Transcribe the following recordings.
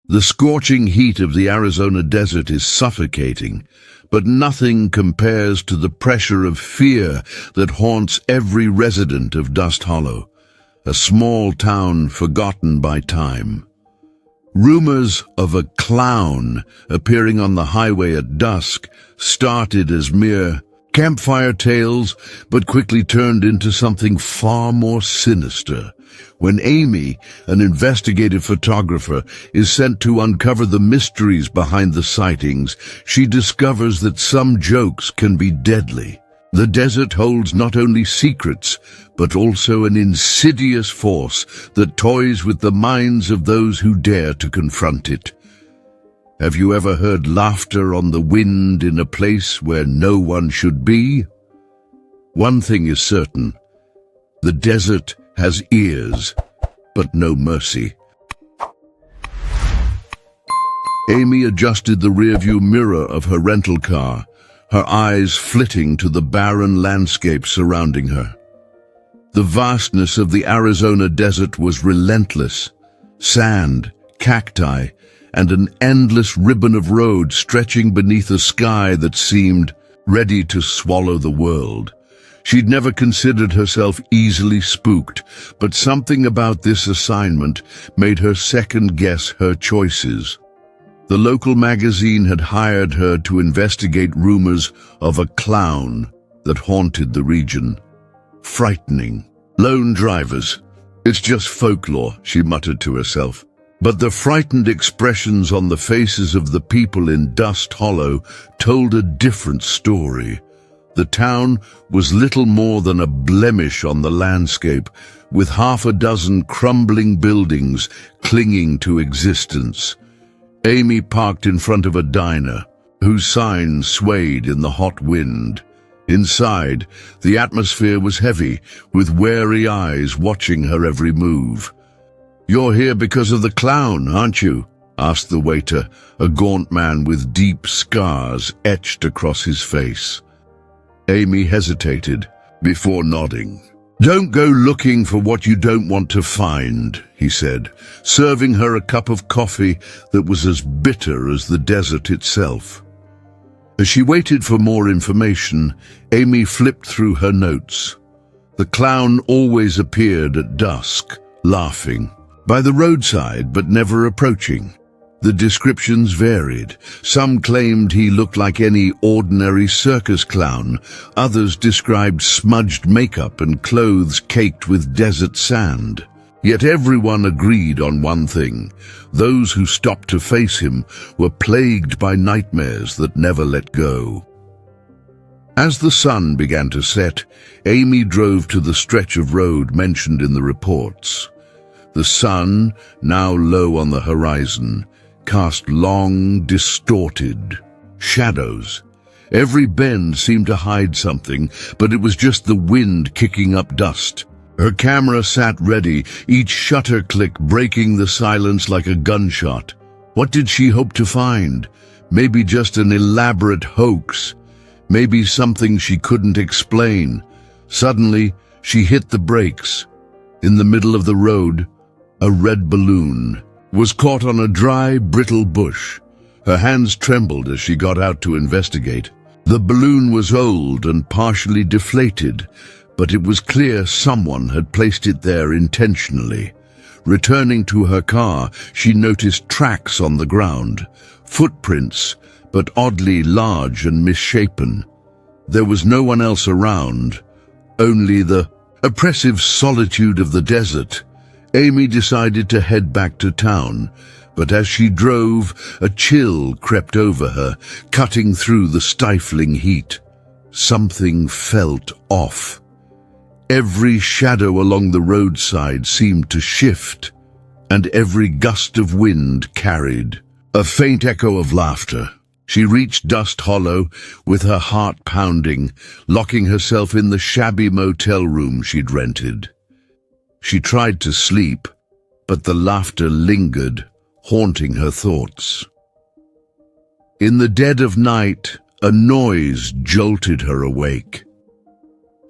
The scorching heat of the Arizona desert is suffocating, but nothing compares to the pressure of fear that haunts every resident of Dust Hollow, a small town forgotten by time. Rumors of a clown appearing on the highway at dusk started as mere campfire tales, but quickly turned into something far more sinister. When Amy, an investigative photographer, is sent to uncover the mysteries behind the sightings, she discovers that some jokes can be deadly. The desert holds not only secrets, but also an insidious force that toys with the minds of those who dare to confront it. Have you ever heard laughter on the wind in a place where no one should be? One thing is certain: the desert has ears, but no mercy. Amy adjusted the rearview mirror of her rental car, her eyes flitting to the barren landscape surrounding her. The vastness of the Arizona desert was relentless: sand, cacti, and an endless ribbon of road stretching beneath a sky that seemed ready to swallow the world. She'd never considered herself easily spooked, but something about this assignment made her second-guess her choices. The local magazine had hired her to investigate rumors of a clown that haunted the region. Frightening. Lone drivers. It's just folklore, she muttered to herself. But the frightened expressions on the faces of the people in Dust Hollow told a different story. The town was little more than a blemish on the landscape, with half a dozen crumbling buildings clinging to existence. Amy parked in front of a diner, whose sign swayed in the hot wind. Inside, the atmosphere was heavy, with wary eyes watching her every move. "You're here because of the clown, aren't you?" asked the waiter, a gaunt man with deep scars etched across his face. Amy hesitated before nodding. "Don't go looking for what you don't want to find," he said, serving her a cup of coffee that was as bitter as the desert itself. As she waited for more information, Amy flipped through her notes. The clown always appeared at dusk, laughing. By the roadside, but never approaching. The descriptions varied. Some claimed he looked like any ordinary circus clown. Others described smudged makeup and clothes caked with desert sand. Yet everyone agreed on one thing: those who stopped to face him were plagued by nightmares that never let go. As the sun began to set, Amy drove to the stretch of road mentioned in the reports. The sun, now low on the horizon, cast long, distorted shadows. Every bend seemed to hide something, but it was just the wind kicking up dust. Her camera sat ready, each shutter click breaking the silence like a gunshot. What did she hope to find? Maybe just an elaborate hoax. Maybe something she couldn't explain. Suddenly, she hit the brakes. In the middle of the road, a red balloon was caught on a dry, brittle bush. Her hands trembled as she got out to investigate. The balloon was old and partially deflated, but it was clear someone had placed it there intentionally. Returning to her car, she noticed tracks on the ground, footprints, but oddly large and misshapen. There was no one else around, only the oppressive solitude of the desert. Amy decided to head back to town, but as she drove, a chill crept over her, cutting through the stifling heat. Something felt off. Every shadow along the roadside seemed to shift, and every gust of wind carried a faint echo of laughter. She reached Dust Hollow with her heart pounding, locking herself in the shabby motel room she'd rented. She tried to sleep, but the laughter lingered, haunting her thoughts. In the dead of night, a noise jolted her awake.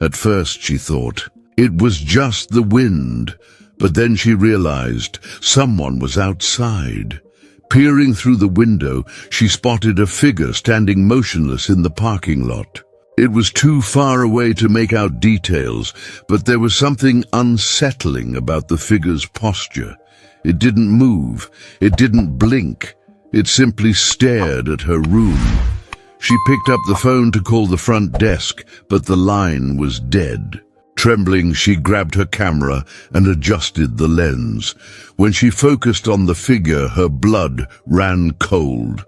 At first, she thought, it was just the wind, but then she realized someone was outside. Peering through the window, she spotted a figure standing motionless in the parking lot. It was too far away to make out details, but there was something unsettling about the figure's posture. It didn't move. It didn't blink. It simply stared at her room. She picked up the phone to call the front desk, but the line was dead. Trembling, she grabbed her camera and adjusted the lens. When she focused on the figure, her blood ran cold.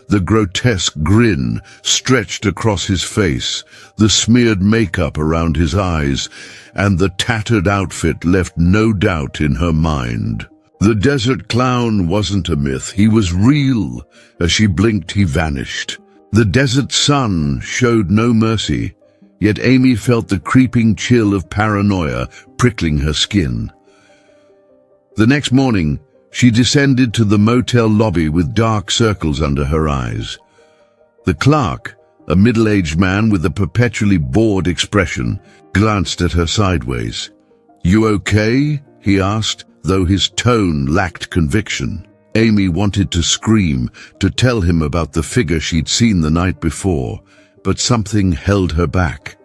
The grotesque grin stretched across his face, the smeared makeup around his eyes, and the tattered outfit left no doubt in her mind. The desert clown wasn't a myth, he was real. As she blinked, he vanished. The desert sun showed no mercy, yet Amy felt the creeping chill of paranoia prickling her skin. The next morning, she descended to the motel lobby with dark circles under her eyes. The clerk, a middle-aged man with a perpetually bored expression, glanced at her sideways. "You okay?" he asked, though his tone lacked conviction. Amy wanted to scream, to tell him about the figure she'd seen the night before, but something held her back.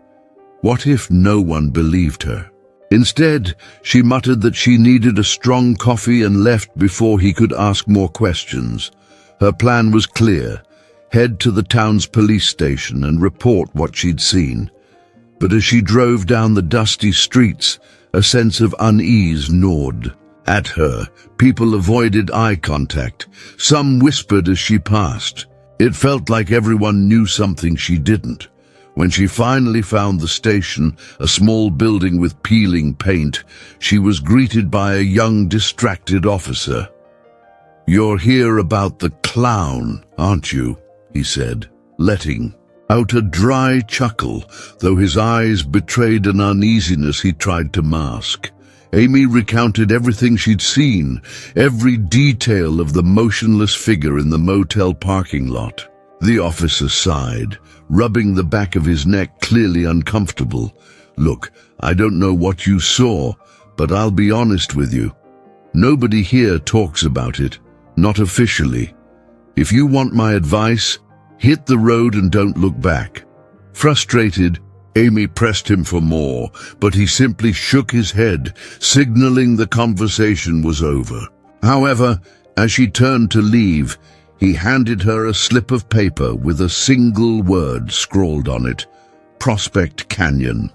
What if no one believed her? Instead, she muttered that she needed a strong coffee and left before he could ask more questions. Her plan was clear: head to the town's police station and report what she'd seen. But as she drove down the dusty streets, a sense of unease gnawed at her. People avoided eye contact. Some whispered as she passed. It felt like everyone knew something she didn't. When she finally found the station, a small building with peeling paint, she was greeted by a young, distracted officer. "You're here about the clown, aren't you?" he said, letting out a dry chuckle, though his eyes betrayed an uneasiness he tried to mask. Amy recounted everything she'd seen, every detail of the motionless figure in the motel parking lot. The officer sighed, rubbing the back of his neck, clearly uncomfortable. "Look, I don't know what you saw, but I'll be honest with you. Nobody here talks about it, not officially. If you want my advice, hit the road and don't look back." Frustrated, Amy pressed him for more, but he simply shook his head, signaling the conversation was over. However, as she turned to leave, he handed her a slip of paper with a single word scrawled on it: Prospect Canyon.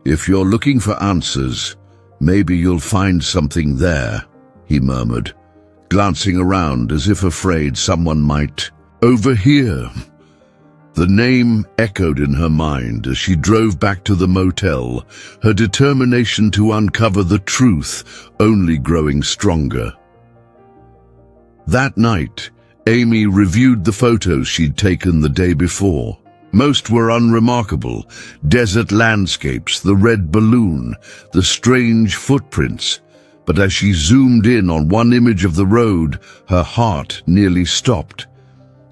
"If you're looking for answers, maybe you'll find something there," he murmured, glancing around as if afraid someone might overhear. The name echoed in her mind as she drove back to the motel, her determination to uncover the truth only growing stronger. That night, Amy reviewed the photos she'd taken the day before. Most were unremarkable: desert landscapes, the red balloon, the strange footprints. But as she zoomed in on one image of the road, her heart nearly stopped.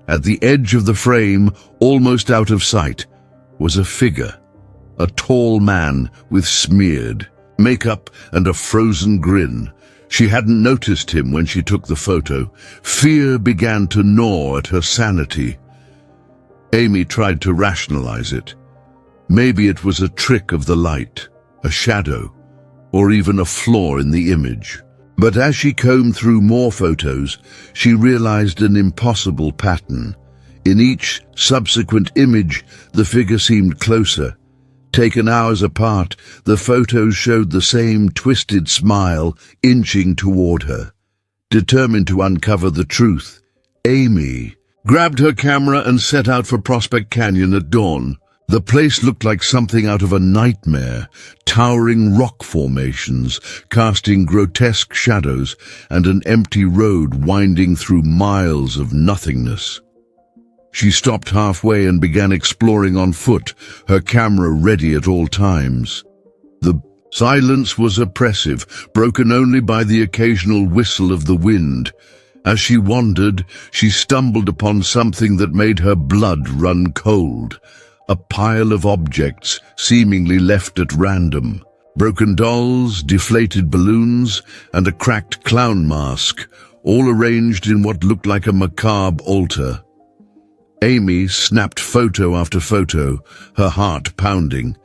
At the edge of the frame, almost out of sight, was a figure, a tall man with smeared makeup and a frozen grin. She hadn't noticed him when she took the photo. Fear began to gnaw at her sanity. Amy tried to rationalize it. Maybe it was a trick of the light, a shadow, or even a flaw in the image. But as she combed through more photos, she realized an impossible pattern. In each subsequent image, the figure seemed closer. Taken hours apart, the photos showed the same twisted smile inching toward her. Determined to uncover the truth, Amy grabbed her camera and set out for Prospect Canyon at dawn. The place looked like something out of a nightmare: towering rock formations, casting grotesque shadows, and an empty road winding through miles of nothingness. She stopped halfway and began exploring on foot, her camera ready at all times. The silence was oppressive, broken only by the occasional whistle of the wind. As she wandered, she stumbled upon something that made her blood run cold: a pile of objects seemingly left at random. Broken dolls, deflated balloons, and a cracked clown mask, all arranged in what looked like a macabre altar. Amy snapped photo after photo, her heart pounding.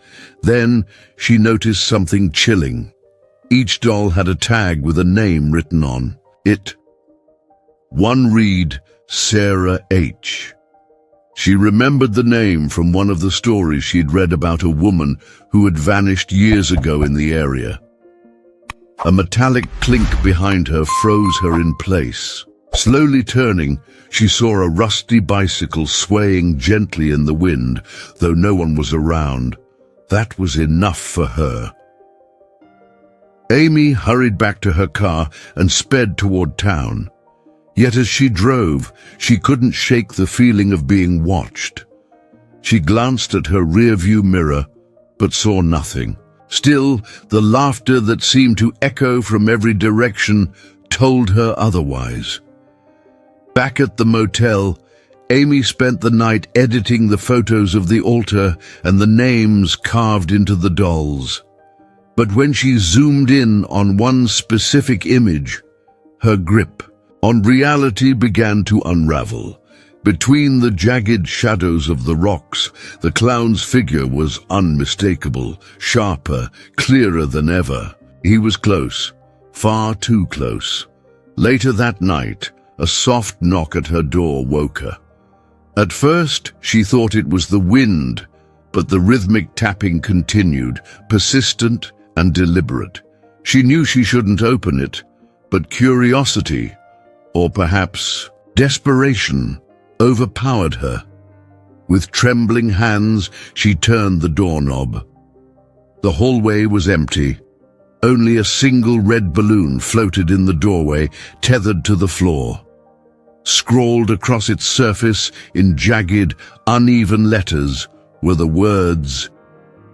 Then she noticed something chilling. Each doll had a tag with a name written on it. One read, Sarah H. She remembered the name from one of the stories she'd read about a woman who had vanished years ago in the area. A metallic clink behind her froze her in place. Slowly turning, she saw a rusty bicycle swaying gently in the wind, though no one was around. That was enough for her. Amy hurried back to her car and sped toward town. Yet as she drove, she couldn't shake the feeling of being watched. She glanced at her rearview mirror, but saw nothing. Still, the laughter that seemed to echo from every direction told her otherwise. Back at the motel, Amy spent the night editing the photos of the altar and the names carved into the dolls. But when she zoomed in on one specific image, her grip on reality began to unravel. Between the jagged shadows of the rocks, the clown's figure was unmistakable, sharper, clearer than ever. He was close, far too close. Later that night, a soft knock at her door woke her. At first, she thought it was the wind, but the rhythmic tapping continued, persistent and deliberate. She knew she shouldn't open it, but curiosity, or perhaps desperation, overpowered her. With trembling hands, she turned the doorknob. The hallway was empty. Only a single red balloon floated in the doorway, tethered to the floor. Scrawled across its surface in jagged, uneven letters were the words,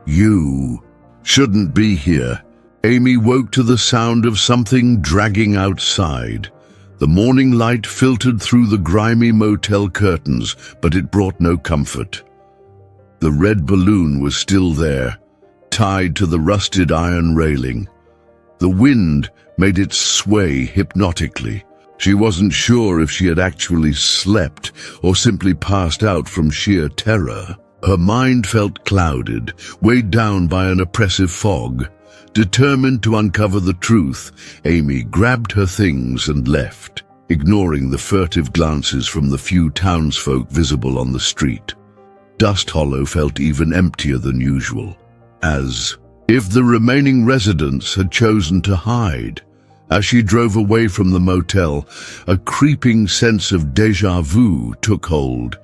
"You shouldn't be here." Amy woke to the sound of something dragging outside. The morning light filtered through the grimy motel curtains, but it brought no comfort. The red balloon was still there, tied to the rusted iron railing. The wind made it sway hypnotically. She wasn't sure if she had actually slept or simply passed out from sheer terror. Her mind felt clouded, weighed down by an oppressive fog. Determined to uncover the truth, Amy grabbed her things and left, ignoring the furtive glances from the few townsfolk visible on the street. Dust Hollow felt even emptier than usual, as if the remaining residents had chosen to hide. As she drove away from the motel, a creeping sense of déjà vu took hold.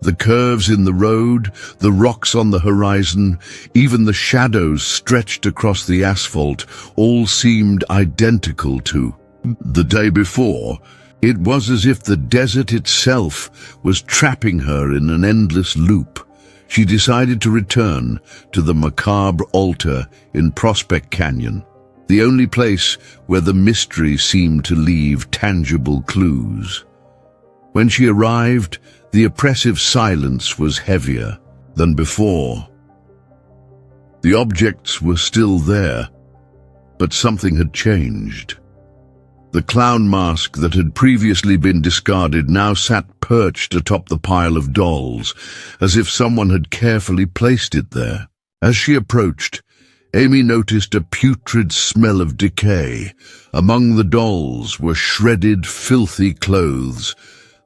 The curves in the road, the rocks on the horizon, even the shadows stretched across the asphalt, all seemed identical to the day before. It was as if the desert itself was trapping her in an endless loop. She decided to return to the macabre altar in Prospect Canyon, the only place where the mystery seemed to leave tangible clues. When she arrived, the oppressive silence was heavier than before. The objects were still there, but something had changed. The clown mask that had previously been discarded now sat perched atop the pile of dolls, as if someone had carefully placed it there. As she approached, Amy noticed a putrid smell of decay. Among the dolls were shredded, filthy clothes,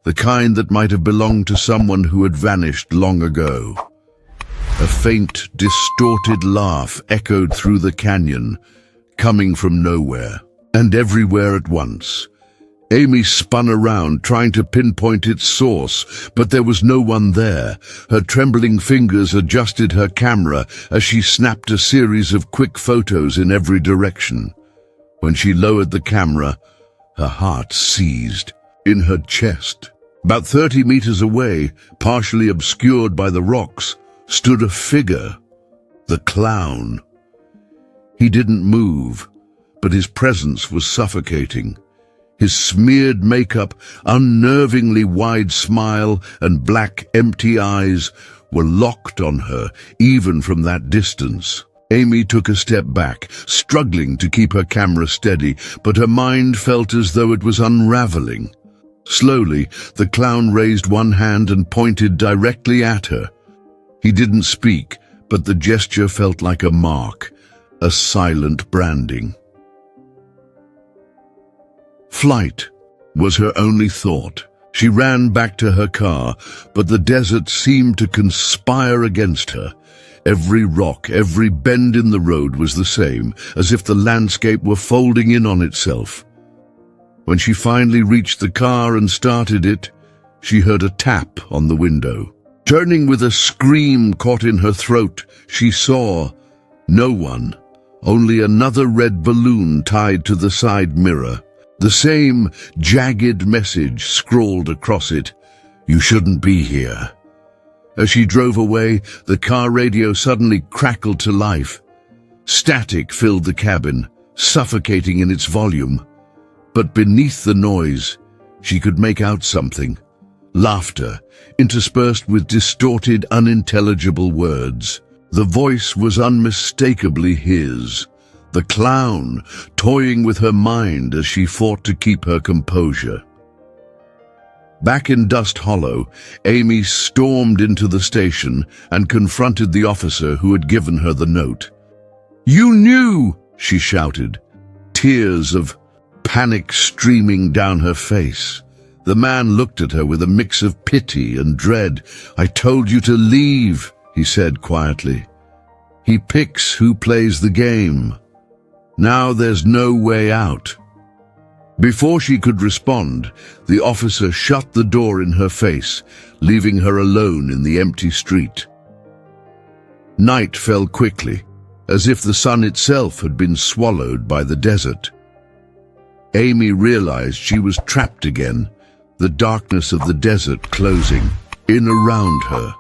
the kind that might have belonged to someone who had vanished long ago. A faint, distorted laugh echoed through the canyon, coming from nowhere and everywhere at once. Amy spun around, trying to pinpoint its source, but there was no one there. Her trembling fingers adjusted her camera as she snapped a series of quick photos in every direction. When she lowered the camera, her heart seized in her chest. About 30 meters away, partially obscured by the rocks, stood a figure, the clown. He didn't move, but his presence was suffocating. His smeared makeup, unnervingly wide smile, and black, empty eyes were locked on her, even from that distance. Amy took a step back, struggling to keep her camera steady, but her mind felt as though it was unraveling. Slowly, the clown raised one hand and pointed directly at her. He didn't speak, but the gesture felt like a mark, a silent branding. Flight was her only thought. She ran back to her car, but the desert seemed to conspire against her. Every rock, every bend in the road was the same, as if the landscape were folding in on itself. When she finally reached the car and started it, she heard a tap on the window. Turning with a scream caught in her throat, she saw no one, only another red balloon tied to the side mirror. The same jagged message scrawled across it, "You shouldn't be here." As she drove away, the car radio suddenly crackled to life. Static filled the cabin, suffocating in its volume. But beneath the noise, she could make out something. Laughter, interspersed with distorted, unintelligible words. The voice was unmistakably his. The clown, toying with her mind as she fought to keep her composure. Back in Dust Hollow, Amy stormed into the station and confronted the officer who had given her the note. "You knew!" she shouted, tears of panic streaming down her face. The man looked at her with a mix of pity and dread. "I told you to leave," he said quietly. "He picks who plays the game. Now there's no way out." Before she could respond, the officer shut the door in her face, leaving her alone in the empty street. Night fell quickly, as if the sun itself had been swallowed by the desert. Amy realized she was trapped again, the darkness of the desert closing in around her.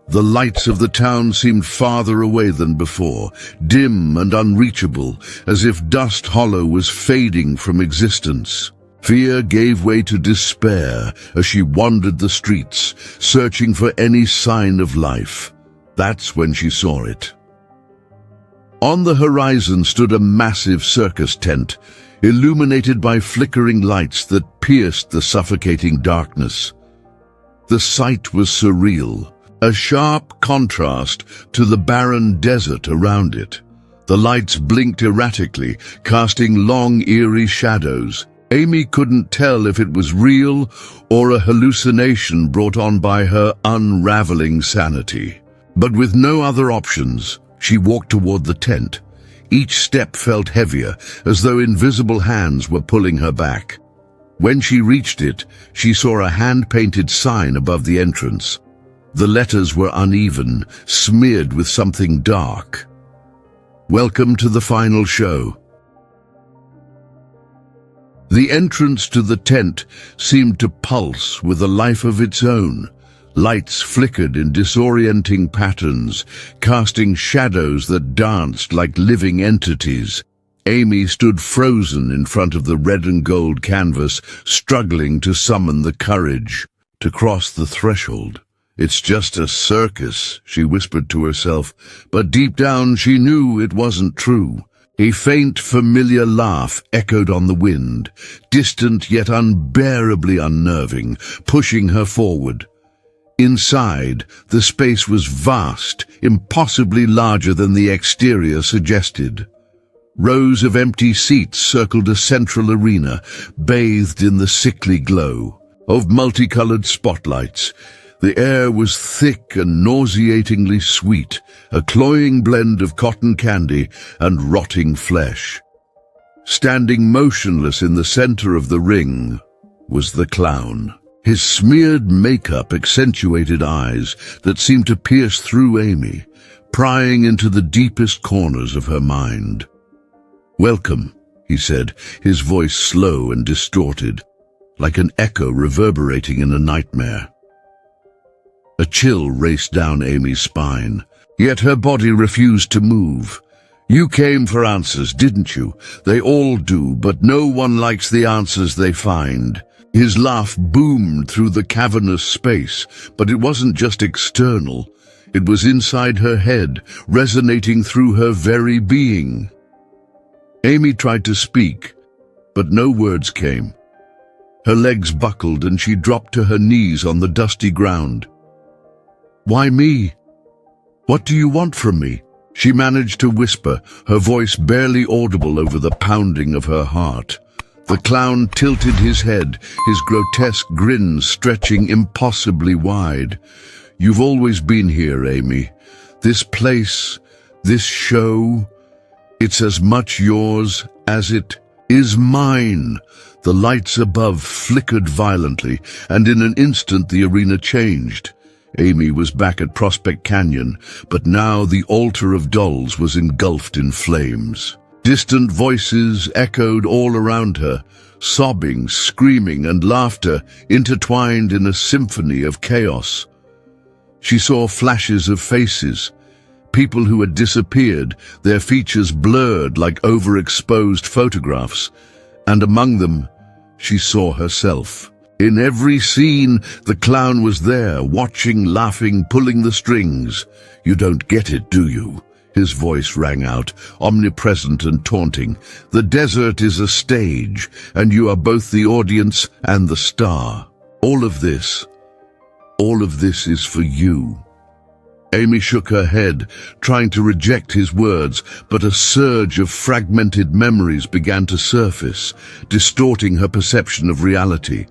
The lights of the town seemed farther away than before, dim and unreachable, as if Dust Hollow was fading from existence. Fear gave way to despair as she wandered the streets, searching for any sign of life. That's when she saw it. On the horizon stood a massive circus tent, illuminated by flickering lights that pierced the suffocating darkness. The sight was surreal, a sharp contrast to the barren desert around it. The lights blinked erratically, casting long, eerie shadows. Amy couldn't tell if it was real or a hallucination brought on by her unraveling sanity. But with no other options, she walked toward the tent. Each step felt heavier, as though invisible hands were pulling her back. When she reached it, she saw a hand-painted sign above the entrance. The letters were uneven, smeared with something dark. "Welcome to the final show." The entrance to the tent seemed to pulse with a life of its own. Lights flickered in disorienting patterns, casting shadows that danced like living entities. Amy stood frozen in front of the red and gold canvas, struggling to summon the courage to cross the threshold. "It's just a circus," she whispered to herself, but deep down she knew it wasn't true. A faint, familiar laugh echoed on the wind, distant yet unbearably unnerving, pushing her forward. Inside, the space was vast, impossibly larger than the exterior suggested. Rows of empty seats circled a central arena, bathed in the sickly glow of multicolored spotlights. The air was thick and nauseatingly sweet, a cloying blend of cotton candy and rotting flesh. Standing motionless in the center of the ring was the clown. His smeared makeup accentuated eyes that seemed to pierce through Amy, prying into the deepest corners of her mind. "Welcome," he said, his voice slow and distorted, like an echo reverberating in a nightmare. A chill raced down Amy's spine, yet her body refused to move. "You came for answers, didn't you? They all do, but no one likes the answers they find." His laugh boomed through the cavernous space, but it wasn't just external. It was inside her head, resonating through her very being. Amy tried to speak, but no words came. Her legs buckled and she dropped to her knees on the dusty ground. "Why me? What do you want from me?" She managed to whisper, her voice barely audible over the pounding of her heart. The clown tilted his head, his grotesque grin stretching impossibly wide. "You've always been here, Amy. This place, this show, it's as much yours as it is mine." The lights above flickered violently, and in an instant the arena changed. Amy was back at Prospect Canyon, but now the altar of dolls was engulfed in flames. Distant voices echoed all around her, sobbing, screaming, and laughter intertwined in a symphony of chaos. She saw flashes of faces, people who had disappeared, their features blurred like overexposed photographs, and among them, she saw herself. In every scene, the clown was there, watching, laughing, pulling the strings. "You don't get it, do you?" His voice rang out, omnipresent and taunting. "The desert is a stage, and you are both the audience and the star. All of this is for you." Amy shook her head, trying to reject his words, but a surge of fragmented memories began to surface, distorting her perception of reality.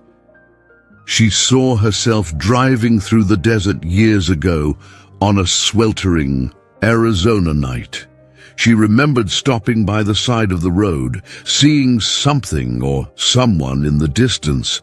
She saw herself driving through the desert years ago on a sweltering Arizona night. She remembered stopping by the side of the road, seeing something or someone in the distance,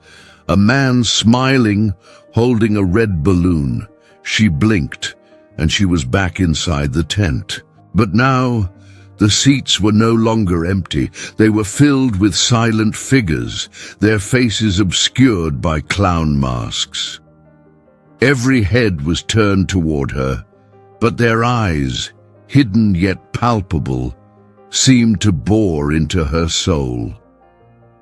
a man smiling, holding a red balloon. She blinked, and she was back inside the tent. But now, the seats were no longer empty. They were filled with silent figures, their faces obscured by clown masks. Every head was turned toward her, but their eyes, hidden yet palpable, seemed to bore into her soul.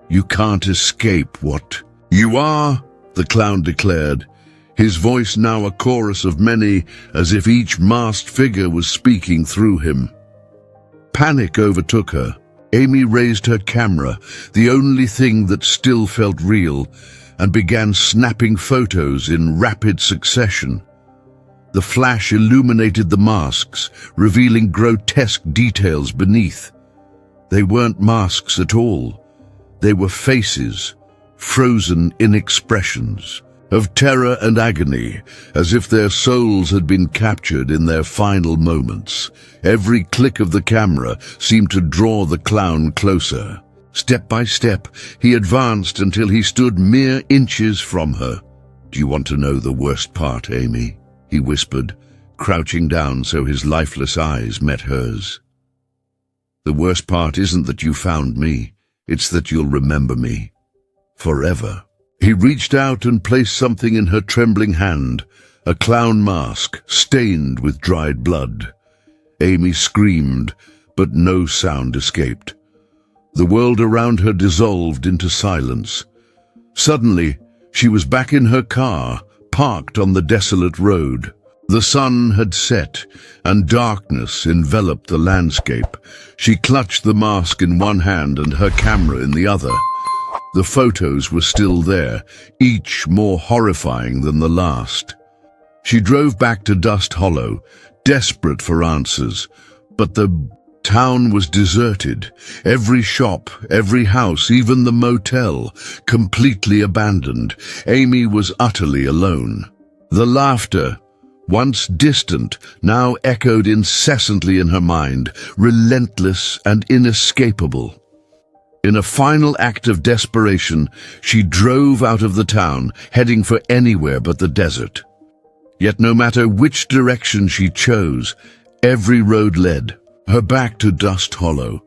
"You can't escape what you are," the clown declared, his voice now a chorus of many, as if each masked figure was speaking through him. Panic overtook her. Amy raised her camera, the only thing that still felt real, and began snapping photos in rapid succession. The flash illuminated the masks, revealing grotesque details beneath. They weren't masks at all. They were faces, frozen in expressions of terror and agony, as if their souls had been captured in their final moments. Every click of the camera seemed to draw the clown closer. Step by step, he advanced until he stood mere inches from her. "Do you want to know the worst part, Amy?" he whispered, crouching down so his lifeless eyes met hers. "The worst part isn't that you found me, it's that you'll remember me. Forever." He reached out and placed something in her trembling hand, a clown mask stained with dried blood. Amy screamed, but no sound escaped. The world around her dissolved into silence. Suddenly, she was back in her car, parked on the desolate road. The sun had set, and darkness enveloped the landscape. She clutched the mask in one hand and her camera in the other. The photos were still there, each more horrifying than the last. She drove back to Dust Hollow, desperate for answers, but the town was deserted. Every shop, every house, even the motel, completely abandoned. Amy was utterly alone. The laughter, once distant, now echoed incessantly in her mind, relentless and inescapable. In a final act of desperation, she drove out of the town, heading for anywhere but the desert. Yet no matter which direction she chose, every road led her back to Dust Hollow.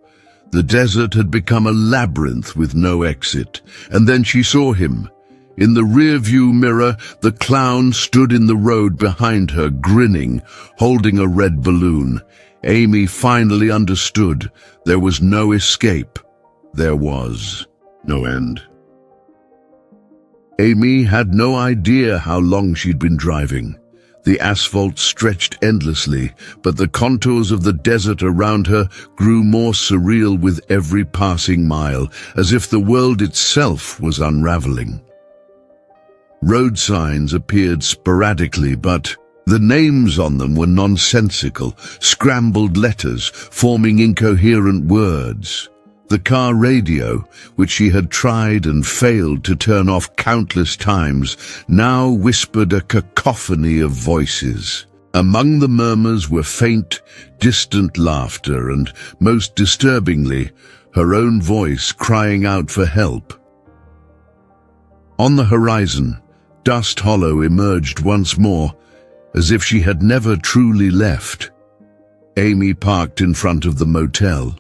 The desert had become a labyrinth with no exit, and then she saw him. In the rearview mirror, the clown stood in the road behind her, grinning, holding a red balloon. Amy finally understood. There was no escape. There was no end. Amy had no idea how long she'd been driving. The asphalt stretched endlessly, but the contours of the desert around her grew more surreal with every passing mile, as if the world itself was unraveling. Road signs appeared sporadically, but the names on them were nonsensical, scrambled letters forming incoherent words. The car radio, which she had tried and failed to turn off countless times, now whispered a cacophony of voices. Among the murmurs were faint, distant laughter and, most disturbingly, her own voice crying out for help. On the horizon, Dust Hollow emerged once more, as if she had never truly left. Amy parked in front of the motel.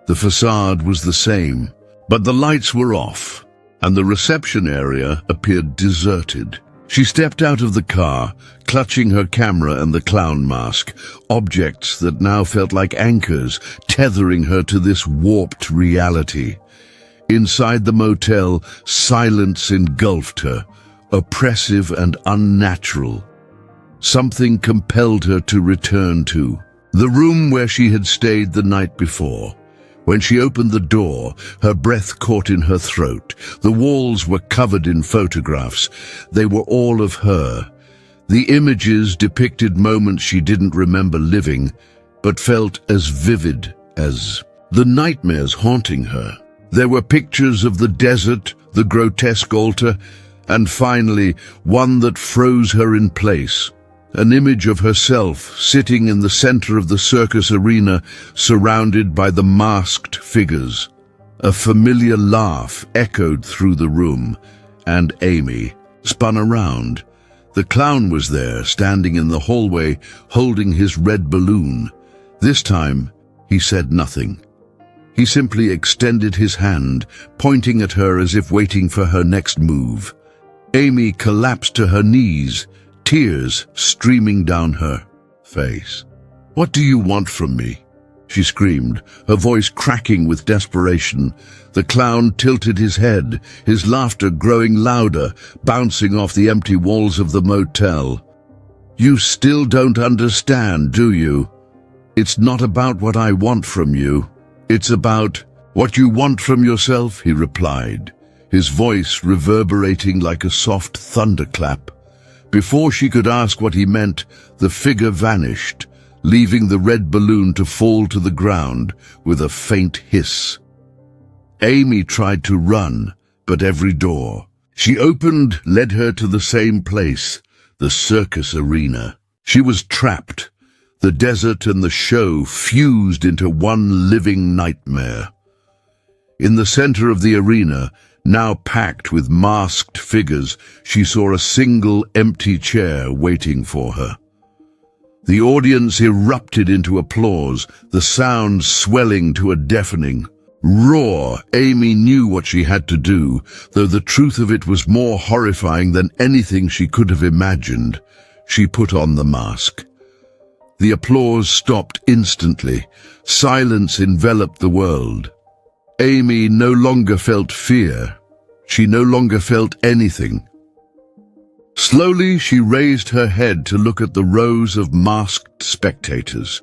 The facade was the same, but the lights were off, and the reception area appeared deserted. She stepped out of the car, clutching her camera and the clown mask, objects that now felt like anchors, tethering her to this warped reality. Inside the motel, silence engulfed her, oppressive and unnatural. Something compelled her to return to the room where she had stayed the night before. When she opened the door, her breath caught in her throat. The walls were covered in photographs. They were all of her. The images depicted moments she didn't remember living, but felt as vivid as the nightmares haunting her. There were pictures of the desert, the grotesque altar, and finally, one that froze her in place. An image of herself sitting in the center of the circus arena, surrounded by the masked figures. A familiar laugh echoed through the room, and Amy spun around. The clown was there, standing in the hallway, holding his red balloon. This time, he said nothing. He simply extended his hand, pointing at her as if waiting for her next move. Amy collapsed to her knees, tears streaming down her face. "What do you want from me?" she screamed, her voice cracking with desperation. The clown tilted his head, his laughter growing louder, bouncing off the empty walls of the motel. "You still don't understand, do you? It's not about what I want from you. It's about what you want from yourself," he replied, his voice reverberating like a soft thunderclap. Before she could ask what he meant, the figure vanished, leaving the red balloon to fall to the ground with a faint hiss. Amy tried to run, but every door she opened led her to the same place, the circus arena. She was trapped. The desert and the show fused into one living nightmare. In the center of the arena, now packed with masked figures, she saw a single empty chair waiting for her. The audience erupted into applause, the sound swelling to a deafening roar. Amy knew what she had to do, though the truth of it was more horrifying than anything she could have imagined. She put on the mask. The applause stopped instantly. Silence enveloped the world. Amy no longer felt fear. She no longer felt anything. Slowly, she raised her head to look at the rows of masked spectators.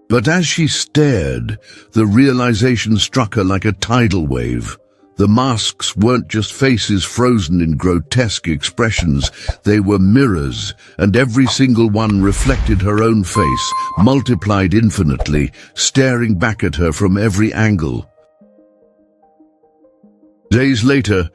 But as she stared, the realization struck her like a tidal wave. The masks weren't just faces frozen in grotesque expressions. They were mirrors, and every single one reflected her own face, multiplied infinitely, staring back at her from every angle. Days later,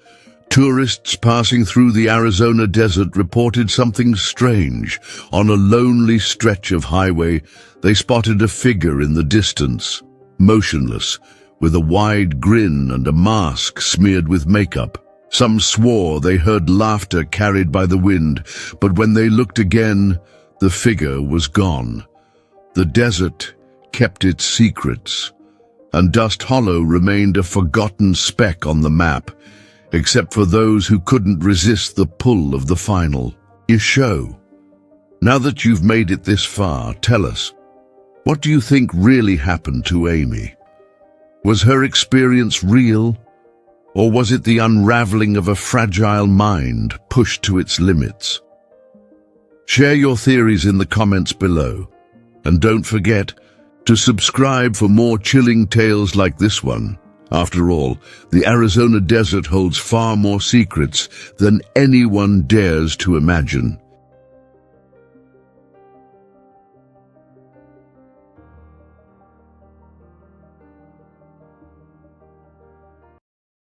tourists passing through the Arizona desert reported something strange. On a lonely stretch of highway, they spotted a figure in the distance, motionless, with a wide grin and a mask smeared with makeup. Some swore they heard laughter carried by the wind, but when they looked again, the figure was gone. The desert kept its secrets, and Dust Hollow remained a forgotten speck on the map, except for those who couldn't resist the pull of the final show. Now that you've made it this far, tell us, what do you think really happened to Amy? Was her experience real, or was it the unraveling of a fragile mind pushed to its limits? Share your theories in the comments below. And don't forget to subscribe for more chilling tales like this one. After all, the Arizona desert holds far more secrets than anyone dares to imagine.